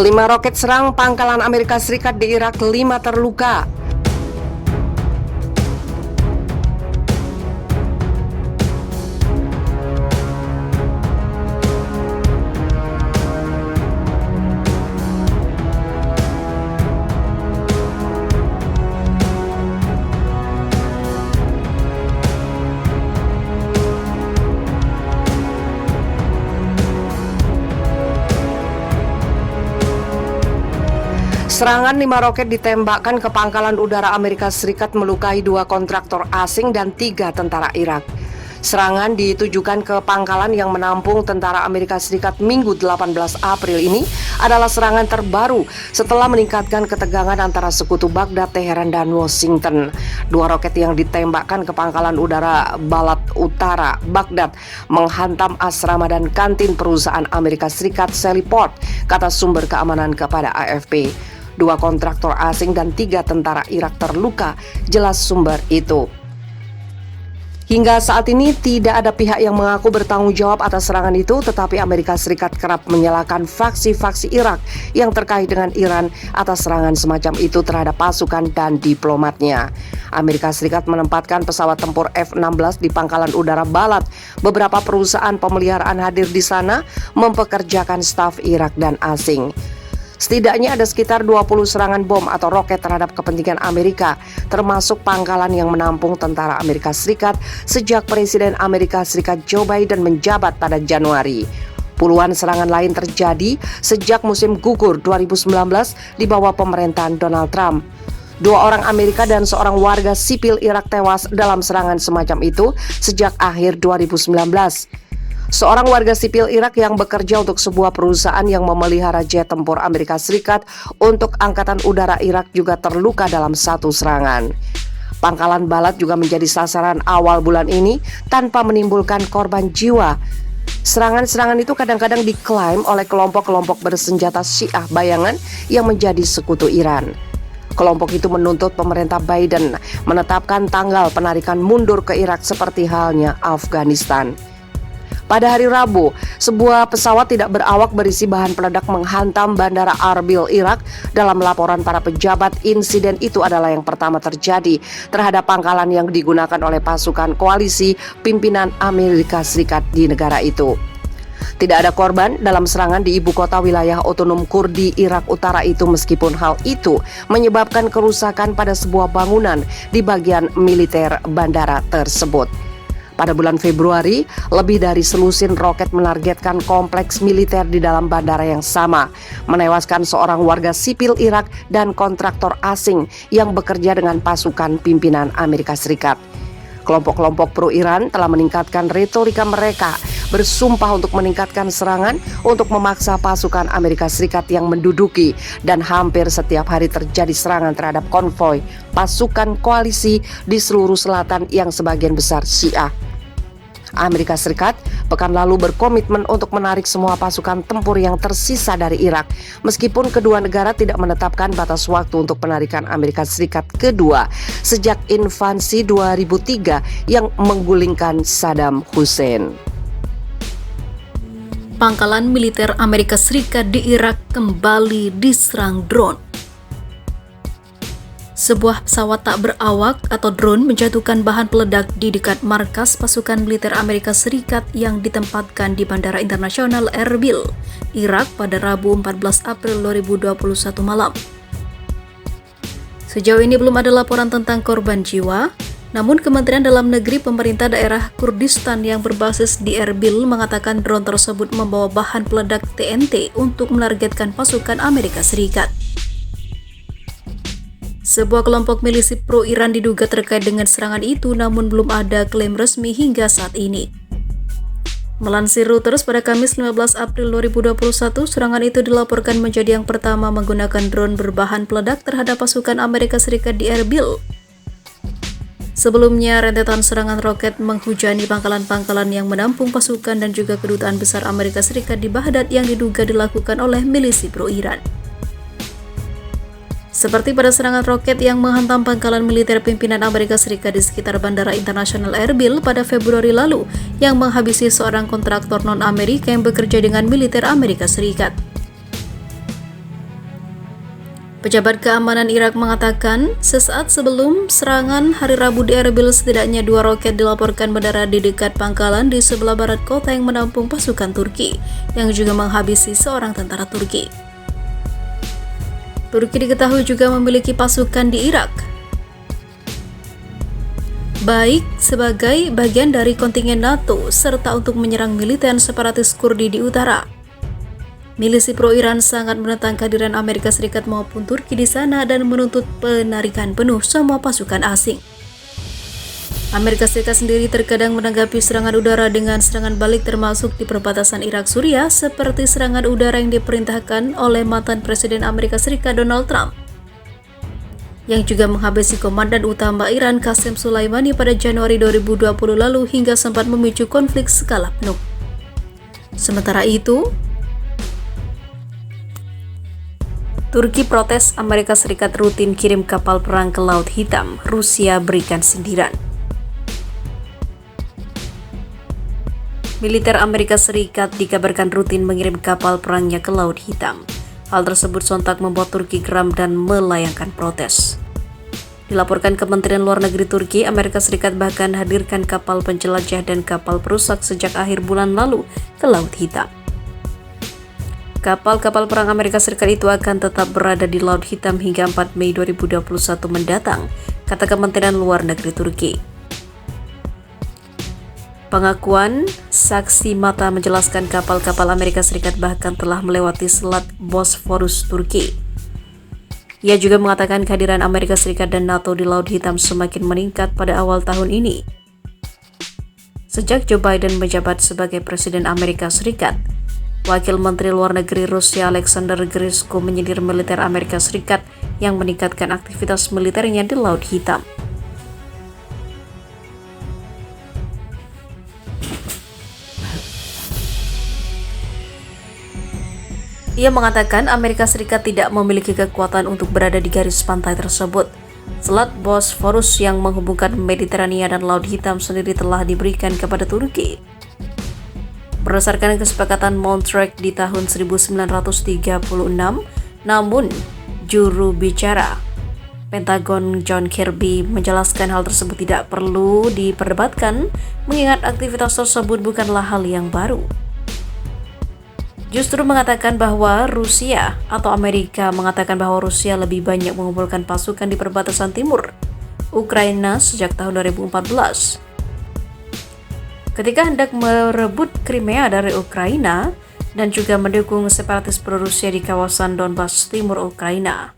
5 roket serang pangkalan Amerika Serikat di Irak, 5 terluka. Serangan 5 roket ditembakkan ke pangkalan udara Amerika Serikat melukai 2 kontraktor asing dan 3 tentara Irak. Serangan ditujukan ke pangkalan yang menampung tentara Amerika Serikat Minggu 18 April ini adalah serangan terbaru setelah meningkatkan ketegangan antara sekutu Baghdad, Teheran, dan Washington. 2 roket yang ditembakkan ke pangkalan udara Balad Utara, Baghdad, menghantam asrama dan kantin perusahaan Amerika Serikat Seliport, kata sumber keamanan kepada AFP. 2 kontraktor asing dan 3 tentara Irak terluka, jelas sumber itu. Hingga saat ini tidak ada pihak yang mengaku bertanggung jawab atas serangan itu, tetapi Amerika Serikat kerap menyalahkan faksi-faksi Irak yang terkait dengan Iran atas serangan semacam itu terhadap pasukan dan diplomatnya. Amerika Serikat menempatkan pesawat tempur F-16 di pangkalan udara Balad. Beberapa perusahaan pemeliharaan hadir di sana mempekerjakan staf Irak dan asing. Setidaknya ada sekitar 20 serangan bom atau roket terhadap kepentingan Amerika, termasuk pangkalan yang menampung tentara Amerika Serikat sejak Presiden Amerika Serikat Joe Biden menjabat pada Januari. Puluhan serangan lain terjadi sejak musim gugur 2019 di bawah pemerintahan Donald Trump. 2 orang Amerika dan seorang warga sipil Irak tewas dalam serangan semacam itu sejak akhir 2019. Seorang warga sipil Irak yang bekerja untuk sebuah perusahaan yang memelihara jet tempur Amerika Serikat untuk Angkatan Udara Irak juga terluka dalam satu serangan. Pangkalan Balad juga menjadi sasaran awal bulan ini tanpa menimbulkan korban jiwa. Serangan-serangan itu kadang-kadang diklaim oleh kelompok-kelompok bersenjata Syiah bayangan yang menjadi sekutu Iran. Kelompok itu menuntut pemerintah Biden menetapkan tanggal penarikan mundur ke Irak seperti halnya Afghanistan. Pada hari Rabu, sebuah pesawat tidak berawak berisi bahan peledak menghantam Bandara Arbil, Irak. Dalam laporan para pejabat, insiden itu adalah yang pertama terjadi terhadap pangkalan yang digunakan oleh pasukan koalisi pimpinan Amerika Serikat di negara itu. Tidak ada korban dalam serangan di ibu kota wilayah otonom Kurdi Irak Utara itu, meskipun hal itu menyebabkan kerusakan pada sebuah bangunan di bagian militer bandara tersebut. Pada bulan Februari, lebih dari selusin roket menargetkan kompleks militer di dalam bandara yang sama, menewaskan seorang warga sipil Irak dan kontraktor asing yang bekerja dengan pasukan pimpinan Amerika Serikat. Kelompok-kelompok pro-Iran telah meningkatkan retorika mereka, bersumpah untuk meningkatkan serangan untuk memaksa pasukan Amerika Serikat yang menduduki, dan hampir setiap hari terjadi serangan terhadap konvoi pasukan koalisi di seluruh selatan yang sebagian besar Syiah. Amerika Serikat pekan lalu berkomitmen untuk menarik semua pasukan tempur yang tersisa dari Irak, meskipun kedua negara tidak menetapkan batas waktu untuk penarikan Amerika Serikat kedua sejak invasi 2003 yang menggulingkan Saddam Hussein. Pangkalan militer Amerika Serikat di Irak kembali diserang drone. Sebuah pesawat tak berawak atau drone menjatuhkan bahan peledak di dekat markas pasukan militer Amerika Serikat yang ditempatkan di Bandara Internasional Erbil, Irak pada Rabu 14 April 2021 malam. Sejauh ini belum ada laporan tentang korban jiwa, namun Kementerian Dalam Negeri pemerintah daerah Kurdistan yang berbasis di Erbil mengatakan drone tersebut membawa bahan peledak TNT untuk menargetkan pasukan Amerika Serikat. Sebuah kelompok milisi pro-Iran diduga terkait dengan serangan itu, namun belum ada klaim resmi hingga saat ini. Melansir Reuters pada Kamis 15 April 2021, serangan itu dilaporkan menjadi yang pertama menggunakan drone berbahan peledak terhadap pasukan Amerika Serikat di Erbil. Sebelumnya, rentetan serangan roket menghujani pangkalan-pangkalan yang menampung pasukan dan juga kedutaan besar Amerika Serikat di Baghdad yang diduga dilakukan oleh milisi pro-Iran. Seperti pada serangan roket yang menghantam pangkalan militer pimpinan Amerika Serikat di sekitar Bandara Internasional Erbil pada Februari lalu, yang menghabisi seorang kontraktor non-Amerika yang bekerja dengan militer Amerika Serikat. Pejabat keamanan Irak mengatakan, sesaat sebelum serangan hari Rabu di Erbil, setidaknya 2 roket dilaporkan mendarat di dekat pangkalan di sebelah barat kota yang menampung pasukan Turki, yang juga menghabisi seorang tentara Turki. Turki diketahui juga memiliki pasukan di Irak, baik sebagai bagian dari kontingen NATO serta untuk menyerang militer separatis Kurdi di utara. Milisi pro-Iran sangat menentang kehadiran Amerika Serikat maupun Turki di sana dan menuntut penarikan penuh semua pasukan asing. Amerika Serikat sendiri terkadang menanggapi serangan udara dengan serangan balik, termasuk di perbatasan Irak-Suriah, seperti serangan udara yang diperintahkan oleh mantan Presiden Amerika Serikat Donald Trump, yang juga menghabisi komandan utama Iran Qasem Soleimani pada Januari 2020 lalu hingga sempat memicu konflik skala penuh. Sementara itu, Turki protes Amerika Serikat rutin kirim kapal perang ke Laut Hitam, Rusia berikan sindiran. Militer Amerika Serikat dikabarkan rutin mengirim kapal perangnya ke Laut Hitam. Hal tersebut sontak membuat Turki geram dan melayangkan protes. Dilaporkan Kementerian Luar Negeri Turki, Amerika Serikat bahkan hadirkan kapal penjelajah dan kapal perusak sejak akhir bulan lalu ke Laut Hitam. Kapal-kapal perang Amerika Serikat itu akan tetap berada di Laut Hitam hingga 4 Mei 2021 mendatang, kata Kementerian Luar Negeri Turki. Pengakuan saksi mata menjelaskan kapal-kapal Amerika Serikat bahkan telah melewati Selat Bosphorus Turki. Ia juga mengatakan kehadiran Amerika Serikat dan NATO di Laut Hitam semakin meningkat pada awal tahun ini. Sejak Joe Biden menjabat sebagai Presiden Amerika Serikat, Wakil Menteri Luar Negeri Rusia Alexander Grishko menyindir militer Amerika Serikat yang meningkatkan aktivitas militernya di Laut Hitam. Ia mengatakan Amerika Serikat tidak memiliki kekuatan untuk berada di garis pantai tersebut. Selat Bosphorus yang menghubungkan Mediterania dan Laut Hitam sendiri telah diberikan kepada Turki. Berdasarkan kesepakatan Montreux di tahun 1936, namun juru bicara Pentagon John Kirby menjelaskan hal tersebut tidak perlu diperdebatkan mengingat aktivitas tersebut bukanlah hal yang baru. Justru mengatakan bahwa Rusia atau Amerika mengatakan bahwa Rusia lebih banyak mengumpulkan pasukan di perbatasan timur Ukraina sejak tahun 2014. Ketika hendak merebut Crimea dari Ukraina dan juga mendukung separatis pro-Rusia di kawasan Donbas timur Ukraina.